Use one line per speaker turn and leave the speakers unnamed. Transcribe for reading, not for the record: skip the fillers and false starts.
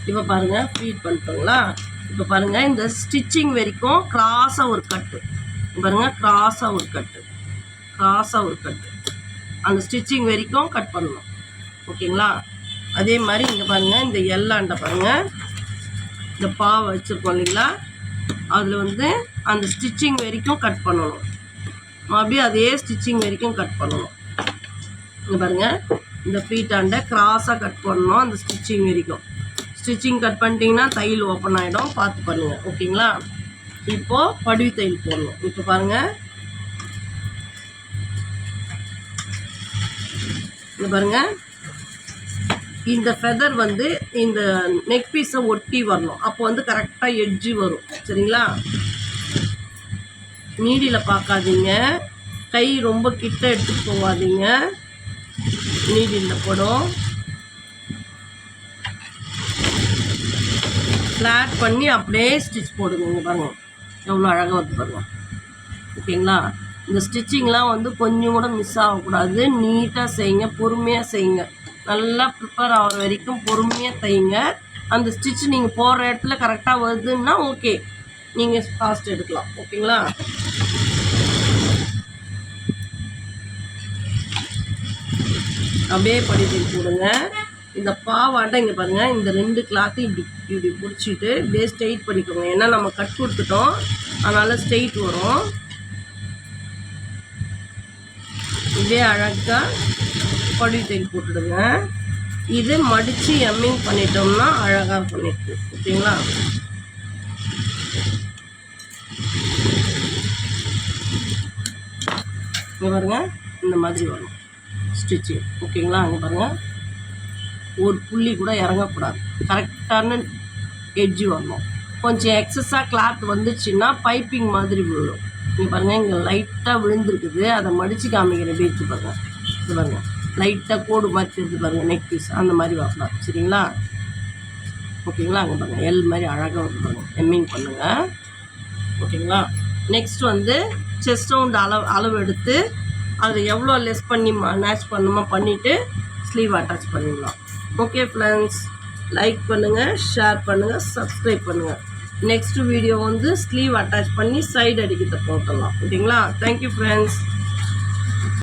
இப்போ பாருங்கள் ஃபீட் பண்ணிட்டோங்களா. இப்போ பாருங்கள் இந்த ஸ்டிச்சிங் வரைக்கும் கிராஸாக ஒரு கட்டு பாருங்கள், கிராஸாக ஒரு கட்டு அந்த ஸ்டிச்சிங் வரைக்கும் கட் பண்ணணும். ஓகேங்களா. அதே மாதிரி இங்கே பாருங்கள் இந்த எல்லாண்ட பாருங்கள் இந்த பாவை வச்சுருக்கோம் இல்லைங்களா, அதில் வந்து அந்த ஸ்டிச்சிங் வரைக்கும் கட் பண்ணணும். மறுபடியும் அதே ஸ்டிச்சிங் வரைக்கும் கட் பண்ணணும். இங்கே பாருங்கள் இந்த ஃபீட்டாண்ட கிராஸாக கட் பண்ணணும் அந்த ஸ்டிச்சிங் வரைக்கும். ஸ்டிச்சிங் கட் பண்ணிட்டீங்கன்னா தையல் ஓப்பன் ஆகிடும், பார்த்து பண்ணுங்கள். ஓகேங்களா. இப்போது படிவு தையல் போடணும். இப்போ பாருங்கள் இங்கே பாருங்கள் இந்த ஃபெதர் வந்து இந்த நெக் பீஸை ஒட்டி வரணும். அப்போ வந்து கரெக்டாக எட்ஜு வரும். சரிங்களா. நீடியில் பார்க்காதீங்க, கை ரொம்ப கிட்ட எடுத்துகிட்டு போகாதீங்க, நீடியில் போடும். ஃப்ளாட் பண்ணி அப்படியே ஸ்டிச் போடுங்க. இங்கே பாருங்கள் எவ்வளோ அழகாக வந்து பாருங்கள். ஓகேங்களா. இந்த ஸ்டிச்சிங்லாம் வந்து கொஞ்சம் கூட மிஸ் ஆகக்கூடாது. நீட்டாக செய்யுங்க, பொறுமையாக செய்யுங்க. நல்லா ப்ரிப்பேர் ஆகிற வரைக்கும் பொறுமையாக தைங்க. அந்த ஸ்டிச் நீங்கள் போகிற இடத்துல கரெக்டாக வருதுன்னா ஓகே, நீங்கள் ஃபாஸ்ட் எடுக்கலாம். ஓகேங்களா. அப்படியே படித்து போடுங்க. இந்த பாவாட்டை இங்கே பாருங்கள் இந்த 2 கிளாத்தையும் இப்படி பிடிச்சிட்டு இப்படியே ஸ்ட்ரெயிட் பண்ணிக்கோங்க. ஏன்னா நம்ம கட் கொடுத்துட்டோம், அதனால் ஸ்ட்ரெயிட் வரும். இதே அழகாக படிவு தையல் போட்டுடுங்க. இது மடித்து எம்மிங் பண்ணிட்டோம்னா அழகாக பண்ணிட்டு. ஓகேங்களா. இங்கே பாருங்கள் இந்த மாதிரி வரும் ஸ்டிச்சிங். ஓகேங்களா. அங்கே பாருங்கள் ஒரு புள்ளி கூட இறங்கக்கூடாது, கரெக்டான எட்ஜு வரணும். கொஞ்சம் எக்ஸஸாக கிளாத் வந்துச்சுன்னா பைப்பிங் மாதிரி விழும். இங்கே பாருங்கள் இங்கே லைட்டாக விழுந்துருக்குது, அதை மடித்து காமிக்கிற பேச்சு பாருங்கள். இது பாருங்கள் லைட்டாக கோடு மாதிரி தெரிஞ்சு பாருங்கள், நெக் பீஸ் அந்த மாதிரி வரலாம். சரிங்களா. ஓகேங்களா. அங்கே பாருங்கள் எல் மாதிரி அழகாக வந்து பாருங்கள், எம்மிங் பண்ணுங்கள். ஓகேங்களா. நெக்ஸ்ட் வந்து செஸ்ட் ரவுண்ட் அளவு எடுத்து அதில் எவ்வளோ லெஸ் பண்ணி மேட்ச் பண்ணுமோ பண்ணிவிட்டு ஸ்லீவ் அட்டாச் பண்ணிடலாம். ஓகே ஃப்ரெண்ட்ஸ், லைக் பண்ணுங்கள், ஷேர் பண்ணுங்கள், சப்ஸ்கிரைப் பண்ணுங்கள். நெக்ஸ்ட் வீடியோ வந்து ஸ்லீவ் அட்டாச் பண்ணி சைடு அடிக்கிறத போட்டலாம். ஓகேங்களா. Thank you friends.